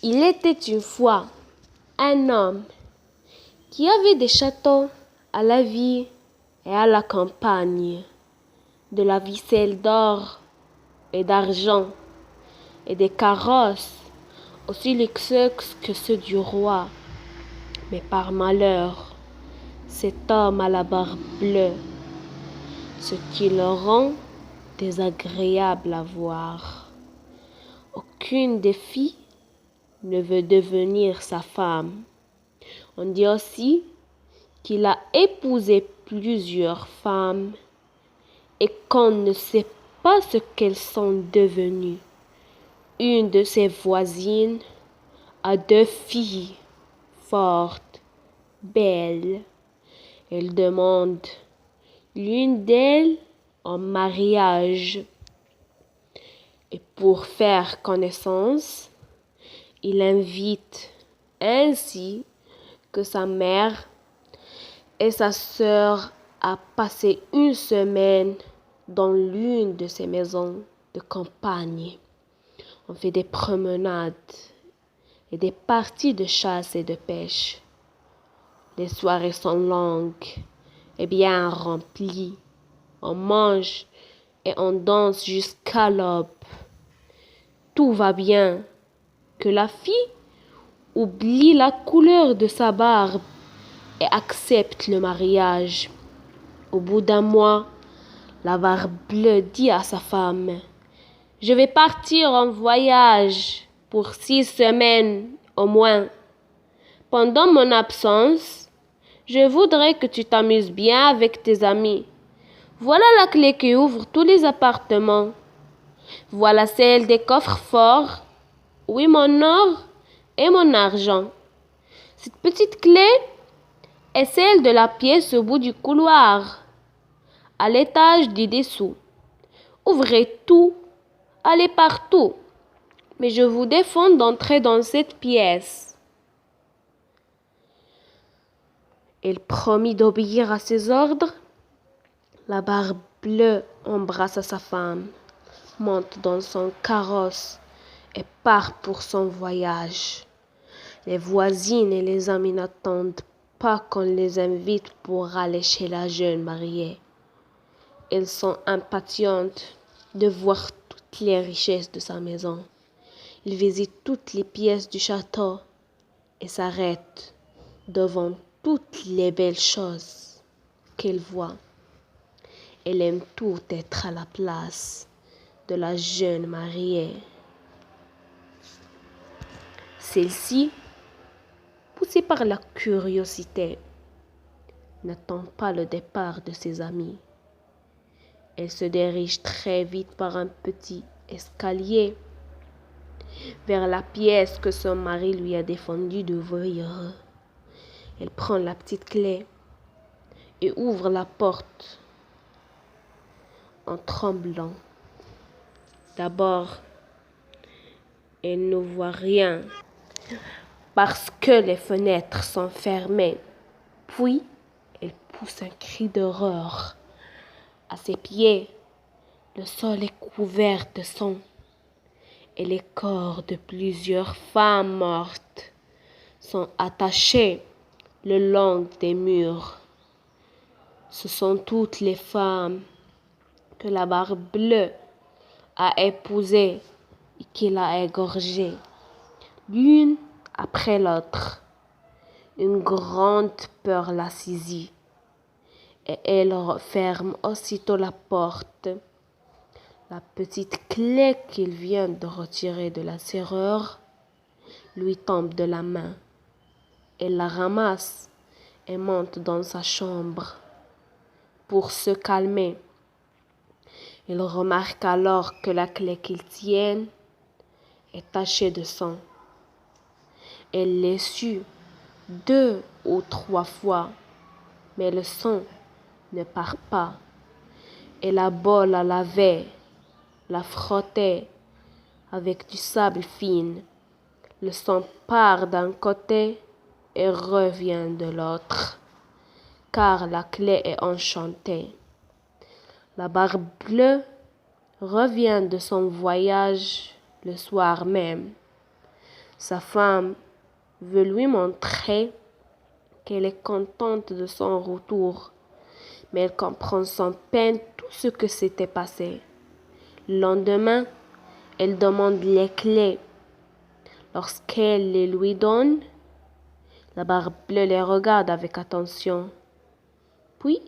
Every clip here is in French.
Il était une fois un homme qui avait des châteaux à la ville et à la campagne, de la vaisselle d'or et d'argent, et des carrosses aussi luxueux que ceux du roi. Mais par malheur, cet homme à la barbe bleue, ce qui le rend désagréable à voir. Aucune des filles ne veut devenir sa femme. On dit aussi qu'il a épousé plusieurs femmes et qu'on ne sait pas ce qu'elles sont devenues. Une de ses voisines a 2 filles fortes, belles. Elle demande l'une d'elles en mariage. Et pour faire connaissance, il invite ainsi que sa mère et sa sœur à passer une semaine dans l'une de ses maisons de campagne. On fait des promenades et des parties de chasse et de pêche. Les soirées sont longues et bien remplies. On mange et on danse jusqu'à l'aube. Tout va bien, que la fille oublie la couleur de sa barbe et accepte le mariage. Au bout d'un mois, la barbe bleue dit à sa femme: « Je vais partir en voyage pour 6 semaines au moins. Pendant mon absence, je voudrais que tu t'amuses bien avec tes amis. Voilà la clé qui ouvre tous les appartements. Voilà celle des coffres forts. Oui, mon or et mon argent. Cette petite clé est celle de la pièce au bout du couloir, à l'étage du dessous. Ouvrez tout, allez partout, mais je vous défends d'entrer dans cette pièce. » Elle promit d'obéir à ses ordres. La barbe bleue embrassa sa femme, monte dans son carrosse et part pour son voyage. Les voisines et les amis n'attendent pas qu'on les invite pour aller chez la jeune mariée. Elles sont impatientes de voir toutes les richesses de sa maison. Ils visitent toutes les pièces du château et s'arrêtent devant toutes les belles choses qu'elles voient. Elle aime tout être à la place de la jeune mariée. Celle-ci, poussée par la curiosité, n'attend pas le départ de ses amis. Elle se dirige très vite par un petit escalier vers la pièce que son mari lui a défendu d'ouvrir. Elle prend la petite clé et ouvre la porte en tremblant. D'abord, elle ne voit rien parce que les fenêtres sont fermées. Puis, elle pousse un cri d'horreur. À ses pieds, le sol est couvert de sang et les corps de plusieurs femmes mortes sont attachés le long des murs. Ce sont toutes les femmes que la barbe bleue a épousées et qu'il a égorgées, l'une après l'autre. Une grande peur la saisit et elle referme aussitôt la porte. La petite clé qu'il vient de retirer de la serrure lui tombe de la main. Elle la ramasse et monte dans sa chambre. Pour se calmer, il remarque alors que la clé qu'il tient est tachée de sang. Elle l'essuie 2 ou 3 fois, mais le sang ne part pas. Elle a beau la laver, la frotter avec du sable fin, le sang part d'un côté et revient de l'autre, car la clé est enchantée. La barbe bleue revient de son voyage le soir même. Sa femme veut lui montrer qu'elle est contente de son retour, mais elle comprend sans peine tout ce que s'était passé. Le lendemain, elle demande les clés. Lorsqu'elle les lui donne, la Barbe Bleue les regarde avec attention. Puis,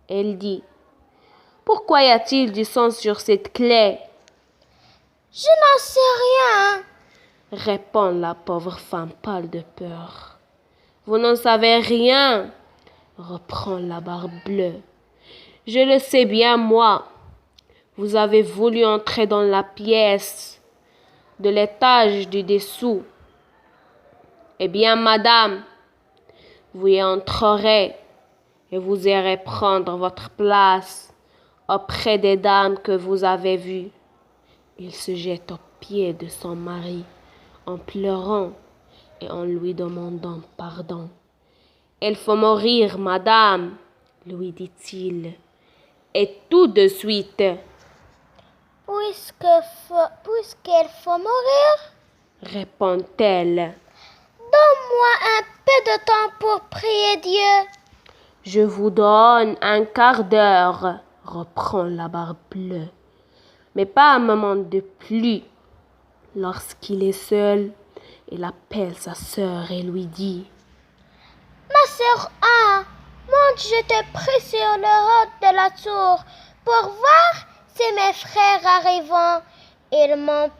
elle dit: « Pourquoi y a-t-il du sang sur cette clé ?»« Je n'en sais rien, » répond la pauvre femme pâle de peur. « Vous n'en savez rien, » reprend la Barbe Bleue. « Je le sais bien, moi. Vous avez voulu entrer dans la pièce de l'étage du dessous. Eh bien, madame, vous y entrerez et vous irez prendre votre place auprès des dames que vous avez vues. » Il se jette aux pieds de son mari en pleurant et en lui demandant pardon. « Il faut mourir, madame, » lui dit-il, « et tout de suite. » « Puisqu'il faut mourir, répond-elle. donne-moi un peu de temps pour prier Dieu. »« Je vous donne un quart d'heure, » reprend la Barbe Bleue, mais pas un moment de plus. Lorsqu'il est seul, il appelle sa sœur et lui dit: « Ma sœur Anne, monte, je te prie sur le haut de la tour pour voir si mes frères arrivent. Ils m'ont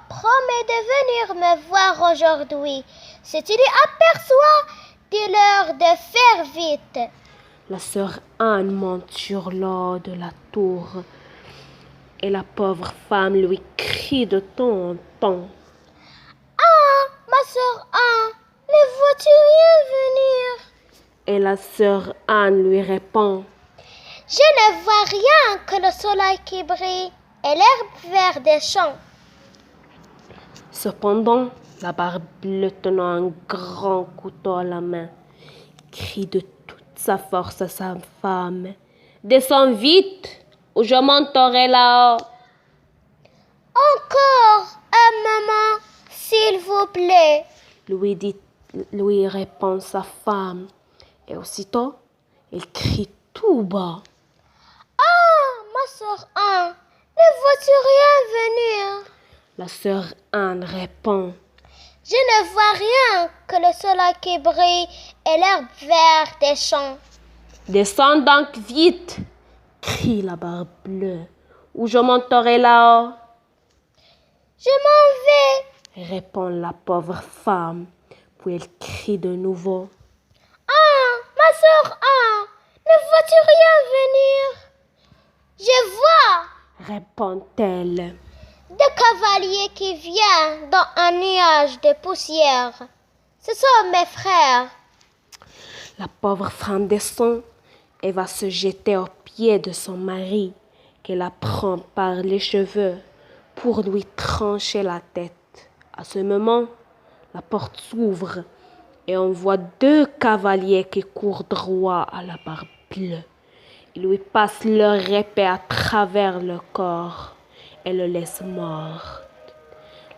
promis de venir me voir aujourd'hui. Si tu les aperçois, dis-leur de faire vite. » La sœur Anne monte sur le haut de la tour et la pauvre femme lui crie de temps en temps: « Ah, ma sœur Anne, ne vois-tu rien venir? » Et la sœur Anne lui répond: « Je ne vois rien que le soleil qui brille et l'herbe verte des champs. » Cependant, la Barbe Bleue, tenant un grand couteau à la main, crie de toute sa force à sa femme: « Descends vite, ou je monterai là-haut. » « Encore un moment, s'il vous plaît, » lui répond sa femme, et aussitôt, elle crie tout bas: « Ah, ma sœur Anne, ne vois-tu rien venir? » La sœur Anne répond: « Je ne vois rien que le soleil qui brille et l'herbe verte des champs. » « Descends donc vite, » crie la Barbe Bleue, « ou je monterai là-haut. » « Je m'en vais, » répond la pauvre femme, puis elle crie de nouveau: « Ah, ma sœur Anne, ne vois-tu rien venir? »« Je vois, » répond-elle. « des cavaliers qui viennent dans un nuage de poussière. Ce sont mes frères. » La pauvre femme descend et va se jeter aux pieds de son mari, qu'elle la prend par les cheveux pour lui trancher la tête. À ce moment, la porte s'ouvre et on voit deux cavaliers qui courent droit à la Barbe Bleue. Ils lui passent leur épée à travers le corps et le laissent mort.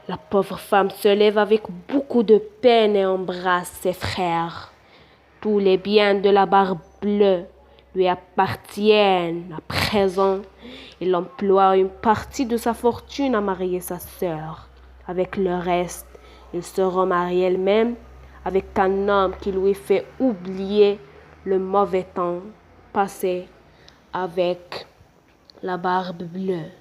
La pauvre femme se lève avec beaucoup de peine et embrasse ses frères. Tous les biens de la Barbe Bleue lui appartiennent à présent. Il emploie une partie de sa fortune à marier sa sœur. Avec le reste, il se remarie elle-même avec un homme qui lui fait oublier le mauvais temps passé avec la Barbe Bleue.